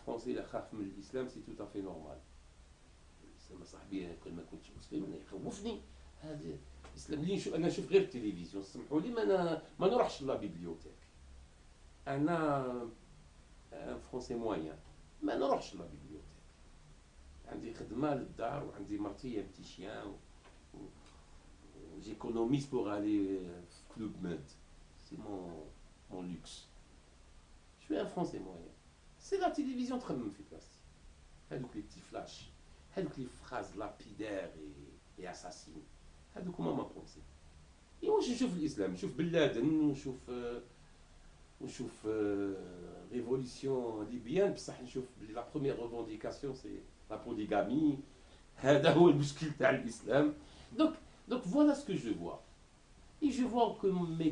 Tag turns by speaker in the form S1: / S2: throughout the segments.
S1: فرونسي إلا خاف من الإسلام سي تو تافي نورمال. الإسلام صاحبي كل ما كنتش مسلم أنا يخوفني هذا الإسلام. اللي نشوف أنا نشوف غير التلفزيون، سمحوا لي ما نروحش لا بيبليوتيك. أنا فرونسي موين ما نروحش لا بيبليوتيك. عندي خدمة للدار وعندي مرتي بتيشيان جيكونوميز بوغ الي في كلوب مود. سي مون لوكس. شوي ان فرونسي موين. سي لا تيليفزيون تخمم في بلاصتي. هادوك لي بتي فلاش، هادوك لي فراز لابيدير اي اساسين، هادوك هما ما بونسي. اي واش نشوف الاسلام، نشوف بن لادن ونشوف ريفوليسيون ليبيان، بصح نشوف بلي لا بروميير ريفونديكاسيون سي لا بوليغامي. هذا هو المشكل تاع الاسلام. Donc voilà ce que je vois. Et je vois que mes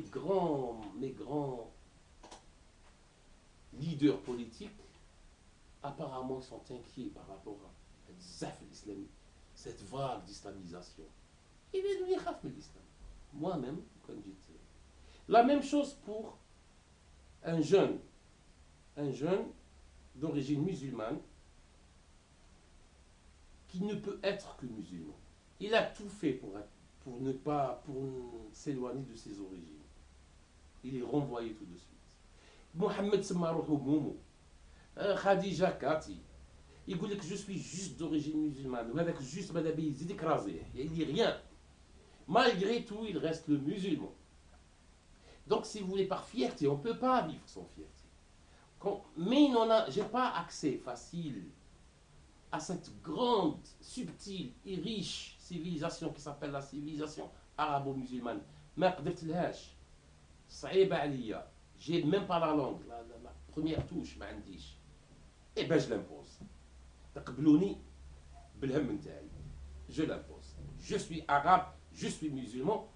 S1: grands leaders politiques apparemment sont inquiets par rapport à الزحف الإسلامي, cette vague d'islamisation. Il est devenu khaf de l'islam. Moi-même, quand j'étais... La même chose pour un jeune d'origine musulmane qui ne peut être que musulman. Il a tout fait pour s'éloigner de ses origines. Il est renvoyé tout de suite. Mohamed Semarouhou Moumou, Khadija Kati, il dit que je suis juste d'origine musulmane. Il dit rien. Malgré tout, il reste le musulman. Donc, si vous voulez, par fierté, on ne peut pas vivre sans fierté. Mais je n'ai pas accès facile à cette grande, subtile et riche civilisation qui s'appelle la civilisation arabo-musulmane. ما قدرت لهاش, صعيبة عليا, j'ai même pas la langue, la première touche ما عنديش. Et ben je l'impose. تقبلوني بالهم نتاعي. Je l'impose. Je suis arabe, je suis musulman.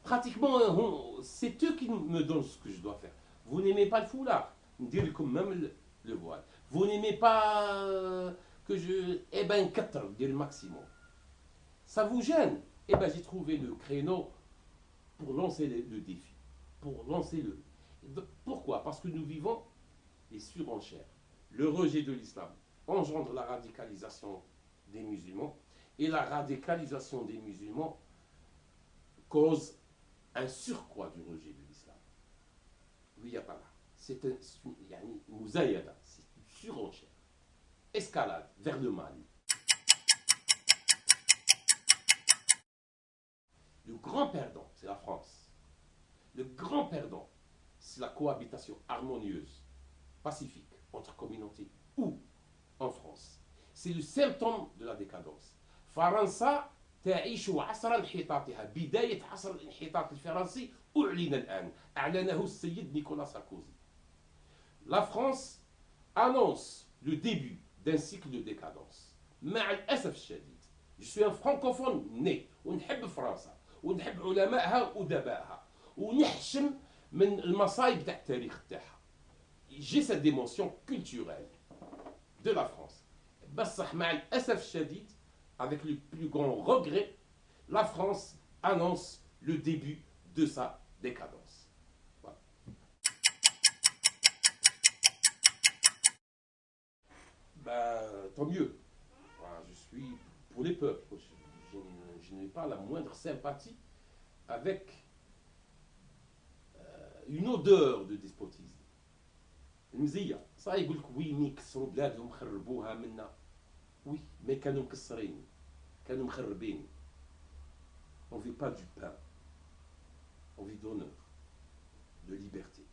S1: Pratiquement, c'est eux qui me donnent ce que je dois faire. Vous n'aimez pas le foulard, ندير لكم même le voile. Vous n'aimez pas que je... Eh ben, 4, dire le maximum. Ça vous gêne? Eh ben, j'ai trouvé le créneau pour lancer le défi. Pour lancer le... Pourquoi? Parce que nous vivons les surenchères. Le rejet de l'islam engendre la radicalisation des musulmans. Et la radicalisation des musulmans cause un surcroît du rejet de l'islam. Oui, il n'y a pas là. C'est une mouzayada. C'est une surenchère. Escalade vers le mal. Le grand perdant, c'est la France. Le grand perdant, c'est la cohabitation harmonieuse, pacifique, entre communautés ou en France. C'est le symptôme de la décadence. فرنسا تعيش عصر انحطاطها. بداية عصر الانحطاط الفرنسي أعلن الآن. أعلنه السيد نيكولا ساركوزي. La France annonce le début d'un cycle de décadence. مع الأسف الشديد. Je suis un francophone né ونحب فرنسا ونحب علمائها وأدبائها ونحشم من المصايب تاع التاريخ تاعها. J'ai cette dimension culturelle de la France. بصح مع الأسف الشديد, avec le plus grand regret, la France annonce le début de sa décadence. Voilà. Tant mieux. Voilà, je suis pour les peuples. Je n'ai pas la moindre sympathie avec une odeur de despotisme. المزية صح يقول لك وي مي كسروا بلادهم خربوها منا. Oui, mais كانوا مكسرين, كانوا مخربين. On vit pas du pain. On vit d'honneur, de liberté,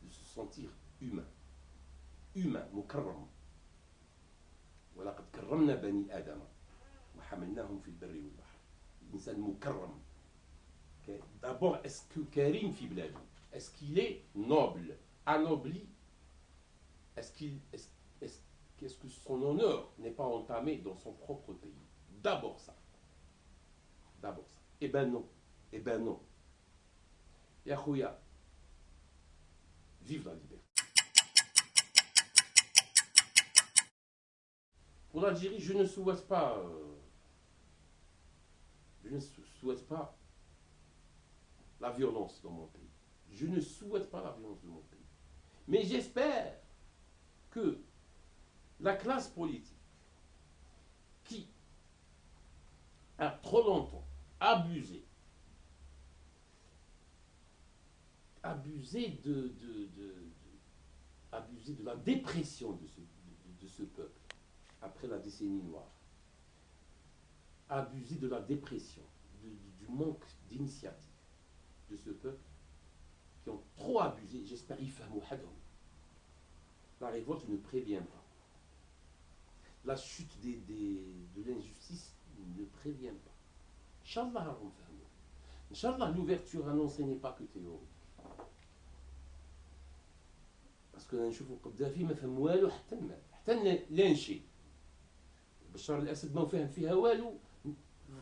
S1: de se sentir humain. Humain, مكرم. ولقد كرمنا بني آدم وحملناهم في البر والبحر. الإنسان مكرم. D'abord, est-ce que Karim fi bladou, est-ce qu'il est noble, anobli? Qu'est-ce que son honneur n'est pas entamé dans son propre pays? D'abord ça. D'abord ça. Eh ben non. Eh ben non. Ya khouya, vive la liberté. Pour l'Algérie, je ne souhaite pas la violence dans mon pays. Je ne souhaite pas la violence dans mon pays. Mais j'espère que la classe politique qui a trop longtemps abusé de la dépression de ce peuple après la décennie noire, abusé de la dépression, du manque d'initiative de ce peuple, qui ont trop abusé, j'espère qu'ils font. La révolte ne prévient pas. La chute de l'injustice ne prévient pas. Inch'Allah, Inch'Allah, l'ouverture annoncée n'est pas que théorique. Parce que نشوفوا قدافي ما فهم والو حتى لانشي بشار الاسد ما فهم فيها والو.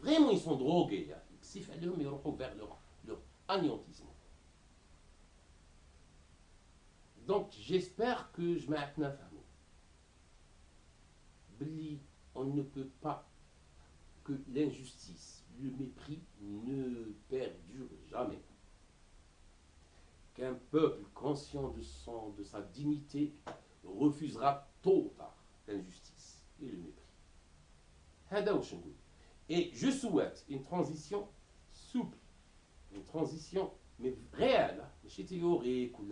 S1: Vraiment, ils sont drogués. كسيف عليهم يروحوا vers leur anéantissement. Donc, j'espère que je m'attends à on ne peut pas que l'injustice, le mépris ne perdure jamais. Qu'un peuple conscient de sa dignité refusera tôt ou tard l'injustice et le mépris. Et je souhaite une transition souple, une transition mais réelle, pas théorique ou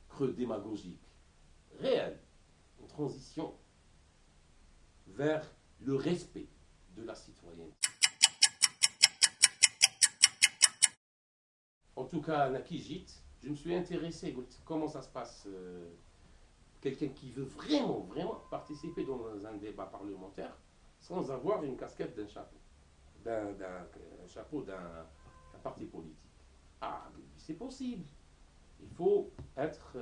S1: creux démagogique, réelle, une transition vers le respect de la citoyenneté. En tout cas, Nakijit, je me suis intéressé comment ça se passe. Quelqu'un qui veut vraiment participer dans un débat parlementaire sans avoir une casquette d'un chapeau, d'un chapeau d'un parti politique. Ah, c'est possible. Il faut être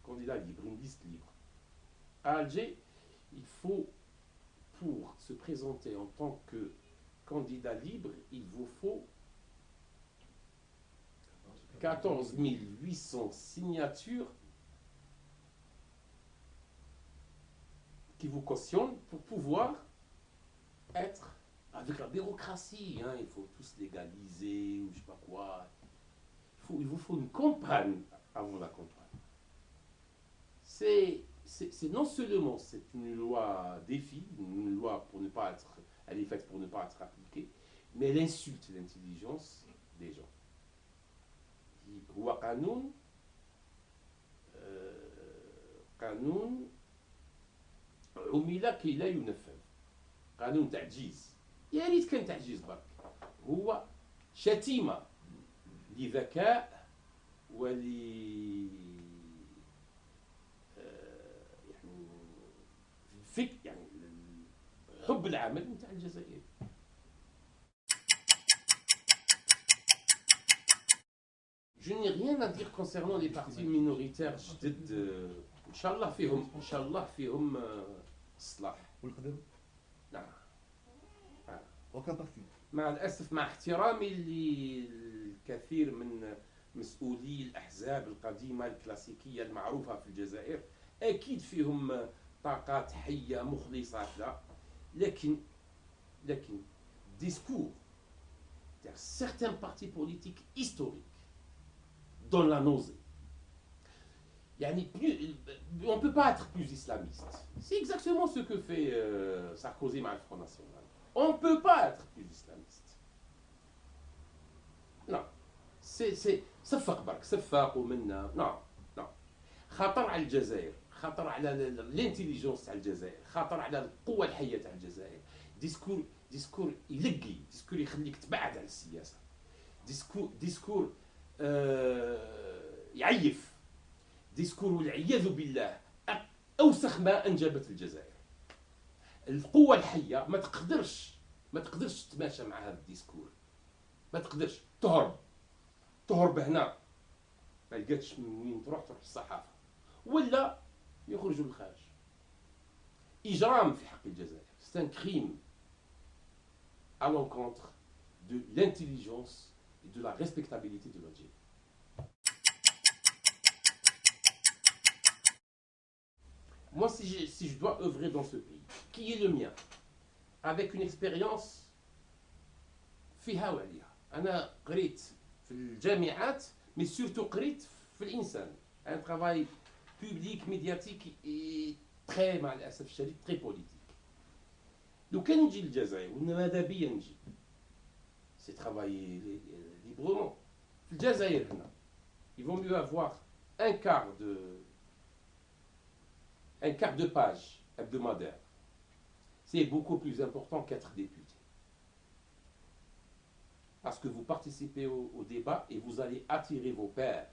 S1: candidat libre, une liste libre. À Alger, il faut, pour se présenter en tant que candidat libre, il vous faut 14 800 signatures qui vous cautionnent pour pouvoir être avec la bureaucratie. Hein, il faut tous légaliser ou je sais pas quoi. Il vous faut une campagne avant la campagne. C'est non seulement c'est une loi défi, une loi pour ne pas être, elle est faite pour ne pas être appliquée, mais elle insulte l'intelligence des gens. هو قانون عمل كي لا ينفذ، قانون تعجيز. يا ريت كان تعجيز برك، هو شتيمة لذكاء ول يعني يعني حب العمل نتاع الجزائر. Je n'ai rien à dire concernant les partis minoritaires. Inch'Allah فيهم إصلاح.
S2: والقدم؟
S1: نعم.
S2: aucun parti.
S1: مع الأسف مع احترامي للكثير من مسؤولي الأحزاب القديمة الكلاسيكية المعروفة في الجزائر، أكيد فيهم طاقات حية مخلصة كذا، لكن discours de certains partis politiques historiques dans la nausée. On ne peut pas être plus islamiste. C'est exactement ce que fait Sarkozy avec le Front National. On ne peut pas être plus islamiste. Non. C'est صفق برك صفق ومنا. Non. خطر على الجزائر، خطر على الانتليجنس تاع الجزائر، خطر على القوة الحية تاع الجزائر. ديسكور يلقي، ديسكور يخليك تبعد على السياسة. ديسكور يعيف، ديسكور والعياذ بالله أوسخ ما أنجبت الجزائر. القوة الحية ما تقدرش تتماشى مع هذا الديسكور، ما تقدرش تهرب هنا ما لقاتش من وين تروح الصحافة، ولا يخرجوا للخارج. إجرام في حق الجزائر. C'est un crime à l'encontre de l'intelligence et de la respectabilité de l'Algérie. Moi, si je dois œuvrer dans ce pays, qui est le mien, avec une expérience فيها وعليها. أنا قريت في الجامعات، mais surtout قريت في الإنسان. Un travail public, médiatique et très mal, très politique. Donc, quand نجي للجزائر وماذا بيا نجي c'est travailler librement. في الجزائر هنا il vaut mieux avoir un quart de page hebdomadaire. C'est beaucoup plus important qu'être député. Parce que vous participez au débat et vous allez attirer vos pairs.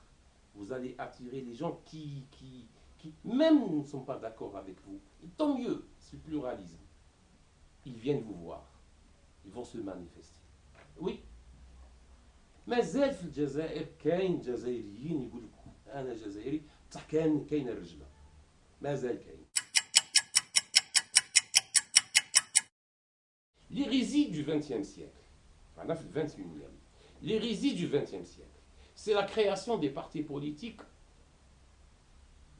S1: Vous allez attirer les gens qui même ne sont pas d'accord avec vous. Et tant mieux, c'est le pluralisme. Ils viennent vous voir. Ils vont se manifester. Oui. مازال في الجزائر كاين جزائريين يقول لك انا جزائري بصح كاين الرجله مازال كاين. L'hérésie du XXe siècle, enfin, في le XXIe, l'hérésie du XXe siècle, c'est la création des partis politiques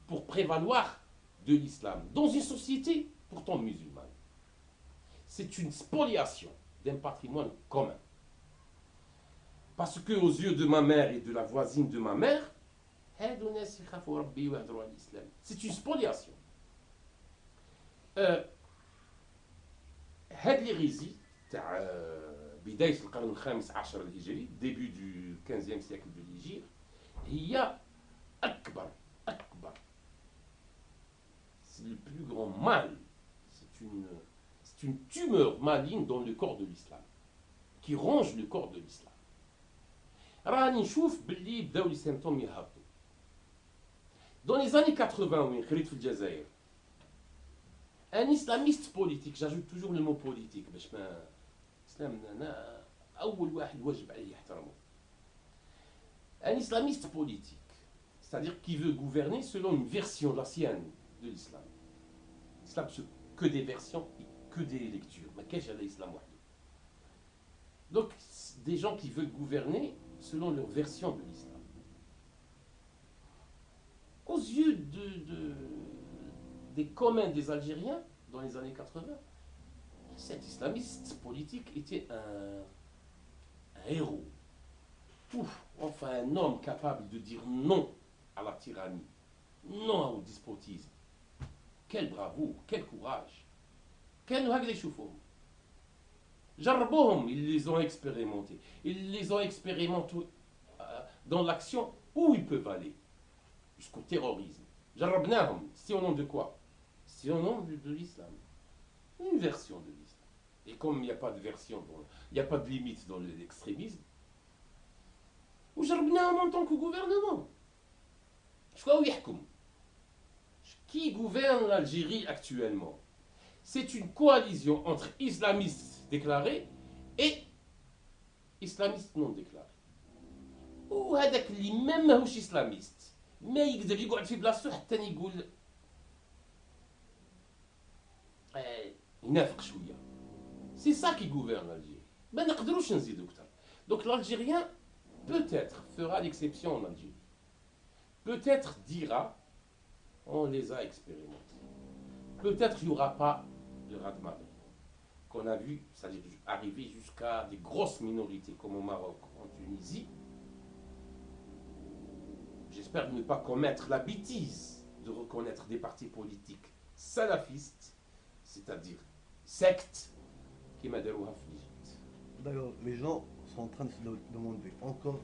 S1: pour prévaloir de l'islam dans une société pourtant musulmane. C'est une spoliation d'un patrimoine commun. Parce que aux yeux de ma mère et de la voisine de ma mère, c'est une spoliation. هذه l'hérésie تاع بداية القرن الخامس عشر الهجري début du 15e siècle de l'Hégire هي أكبر c'est le plus grand mal, c'est une tumeur maligne dans le corps de l'islam qui ronge le corps de l'islam. راني نشوف باللي بداو لي سيمتوم يهبطوا. Dans les années 80 وين خريت في الجزائر un islamiste politique, j'ajoute toujours le mot politique باش ما الاسلام انا اول واحد واجب عليه يحترمه. Un islamiste politique, c'est-à-dire qui veut gouverner selon une version, la sienne, de l'islam. L'islam, c'est que des versions et que des lectures. Mais qu'est-ce que l'islam? Donc, des gens qui veulent gouverner selon leur version de l'islam. Aux yeux des communs des Algériens, dans les années 80, cet islamiste politique était un héros. Enfin, un homme capable de dire non à la tyrannie, non au despotisme. Quelle bravoure, quel courage. كانوا هكذا يشوفوهم. جربوهم, ils les ont expérimentés. Ils les ont expérimentés dans l'action où ils peuvent aller, jusqu'au terrorisme. جربناهم, c'est au nom de quoi? C'est au nom de l'islam. Une version de l'islam. Et comme il n'y a pas de version, il n'y a pas de limite dans l'extrémisme, وجربناهم en tant que gouvernement. شكون يحكم? Qui gouverne l'Algérie actuellement? C'est une coalition entre islamistes déclarés et islamistes non déclarés. وهذاك اللي même ماهوش اسلاميست ما يقدر يقعد في بلاصتو حتى يقول ينافق شويه. C'est ça qui gouverne l'Algérie. ما نقدروش نزيدو اكثر. Donc l'Algérien peut-être fera l'exception en Algérie. Peut-être dira on les a expérimentés. Peut-être il n'y aura pas de raz-de-marée qu'on a vu, c'est-à-dire arriver jusqu'à des grosses minorités comme au Maroc, en Tunisie. J'espère ne pas commettre la bêtise de reconnaître des partis politiques salafistes, c'est-à-dire sectes, qui m'a déroulé.
S2: D'ailleurs, les gens sont en train de se demander encore